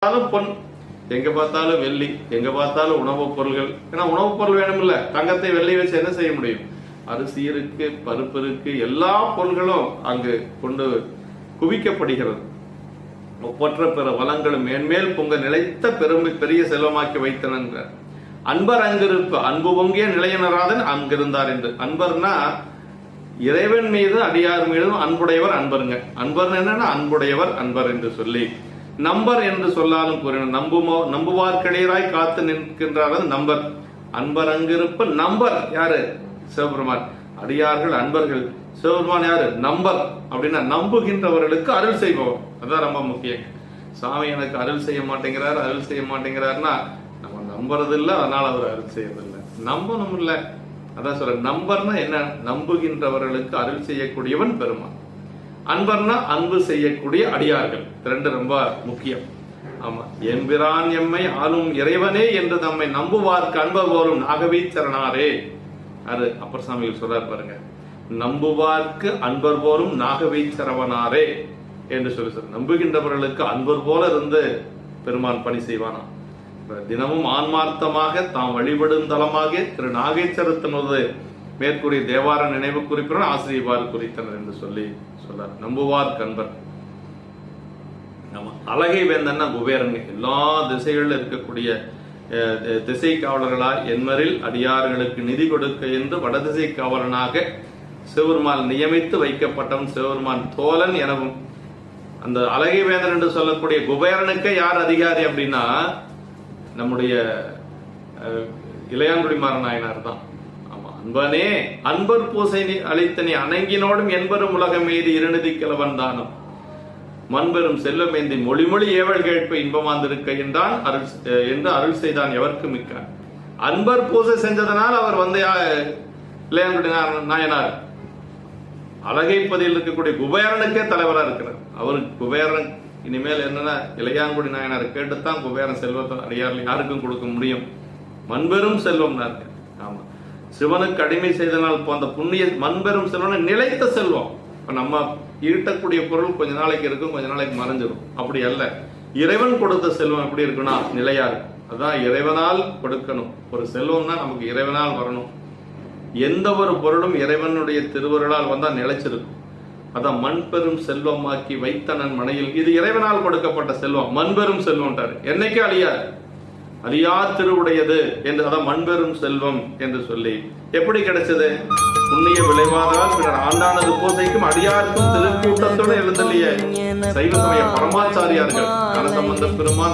பொன், எங்க பார்த்தாலும் வெள்ளி, எங்க பார்த்தாலும் உணவுப் பொருள்கள். ஏன்னா உணவுப் பொருள் வேணும் இல்ல, தங்கத்தை வெள்ளி வச்சு என்ன செய்ய முடியும்? அரிசி இருக்கு, பருப்பு இருக்கு, எல்லா பொருள்களும் அங்கு கொண்டு குவிக்கப்படுகிறது. ஒப்பற்ற பிற வளங்களும் மேன்மேல் பொங்க நிலைத்த பெரிய செல்வமாக்கி வைத்தன. அன்பர் அங்கிருப்பு, அன்பு பொங்கிய நிலையனராதன் அங்கிருந்தார் என்று. அன்பர்னா இறைவன் மீது அடியார் மீதும் அன்புடையவர் அன்பருங்க. அன்பர் என்னன்னா அன்புடையவர் அன்பர் என்று சொல்லி, நம்பர் என்று சொல்லாலும் கூறினார். நம்புவார்க்கடையராய் காத்து நிற்கின்றார் நம்பர். அன்பர் அங்கிருப்பு நம்பர் யாரு? சிவபெருமான். அடியார்கள் அன்பர்கள், சிவபெருமான் யாரு? நம்பர். அப்படின்னா நம்புகின்றவர்களுக்கு அருள் செய்பவர். அதான் ரொம்ப முக்கியம். சாமி எனக்கு அருள் செய்ய மாட்டேங்கிறார், அருள் செய்ய மாட்டேங்கிறாருன்னா நம்ம நம்புறது இல்லை, அதனால அவர் அருள் செய்யறதில்லை. நம்பணும் இல்ல, அதான் சொல்ற. நம்பர்னா என்ன? நம்புகின்றவர்களுக்கு அருள் செய்யக்கூடியவன் பெருமான். அன்பர்னா அன்பு செய்யக்கூடிய அடியார்கள். ரெண்டு ரொம்ப முக்கியம். ஆமா, எம்பிரான் எம்மை ஆளும் இறைவனே என்று நம்மை நம்புவார்க்கு அன்பர் போலும் நாகவீச்சரனாரே. அது அப்பர் சாமிகள் சொல்றாரு பாருங்க, நம்புவார்க்கு அன்பர் போலும் நாகவீச்சரவனாரே என்று சொல்லி நம்புகின்றவர்களுக்கு அன்பர் போல இருந்து பெருமான் பணி செய்வானா. தினமும் ஆன்மார்த்தமாக தாம் வழிபடும் தலமாக திரு நாகேச்சரத்தினது மேற்கூறிய தேவார நினைவு குறிப்பினர் ஆசிரியர் குறித்தனர் என்று சொல்லி சொல்றார். நம்புவார் கன்பர். அழகை வேந்தன்னா குபேரன். எல்லா திசைகளில் இருக்கக்கூடிய திசை காவலர்களாய் என்மரில் அடியார்களுக்கு நிதி கொடுக்க என்று வடதிசை காவலனாக சிவபெருமான் நியமித்து வைக்கப்பட்டவன் சிவபெருமான் தோழன் எனவும். அந்த அழகை வேந்தன் என்று சொல்லக்கூடிய குபேரனுக்கு யார் அதிகாரி அப்படின்னா நம்முடைய இளையான்குடிமாற நாயனார் தான். ஆமா, அன்பனே அன்பர் பூசை அளித்தனி அணங்கினோடும் என்பரும் உலகம் மீது இருநிதி கிழவன் தானும் மண்பெரும் செல்வமேந்தி மொழிமொழி ஏவல் கேட்ப இன்பமாந்திருக்க என்றான் என்று அருள் செய்தான் எவருக்கு மிக்க. அன்பர் பூசை செஞ்சதனால் அவர் வந்து இளையான்குடி நாயனார் அழகைப்பதியில் இருக்கக்கூடிய குபேரனுக்கே தலைவராக இருக்கிறார். அவருக்கு குபேரன் இனிமேல் என்னன்னா இளையான்குடி நாயனார் கேட்டுத்தான் குபேரன் செல்வத்தை அடியார்கள் யாருக்கும் கொடுக்க முடியும். மண்பெரும் செல்வம். ஆமா, சிவனுக்கு அடிமை செய்தனால் போன்ற புண்ணிய மண்பெரும் செல்வம் நிலைத்த செல்வம். இப்ப நம்ம ஈட்டக்கூடிய பொருள் கொஞ்ச நாளைக்கு இருக்கும், கொஞ்ச நாளைக்கு மறைஞ்சிடும். அப்படி அல்ல, இறைவன் கொடுத்த செல்வம் எப்படி இருக்குன்னா நிலையா இருக்கும். அதான் இறைவனால் கொடுக்கணும். ஒரு செல்வம்னா நமக்கு இறைவனால் வரணும். எந்த ஒரு பொருளும் இறைவனுடைய திருவருளால் வந்தா நிலைச்சிருக்கும். அதான் மண்பெரும் செல்வமாக்கி வைத்தனன் மனையில். இது இறைவனால் கொடுக்கப்பட்ட செல்வம், மண்பெரும் செல்வம். என்னைக்கு அழியாது, அழியா திருவுடையது என்று. அதான் மண்பெரும் செல்வம் என்று சொல்லி எப்படி கிடைச்சது? புண்ணிய விளைவாதால் பின்னர் ஆண்டானது பூசைக்கும் அடியாருக்கும் திருக்கூட்டத்தோடு எழுந்தள்ளிய சைவ சமய பரமாச்சாரியார்கள் ஞானசம்பந்த பெருமான்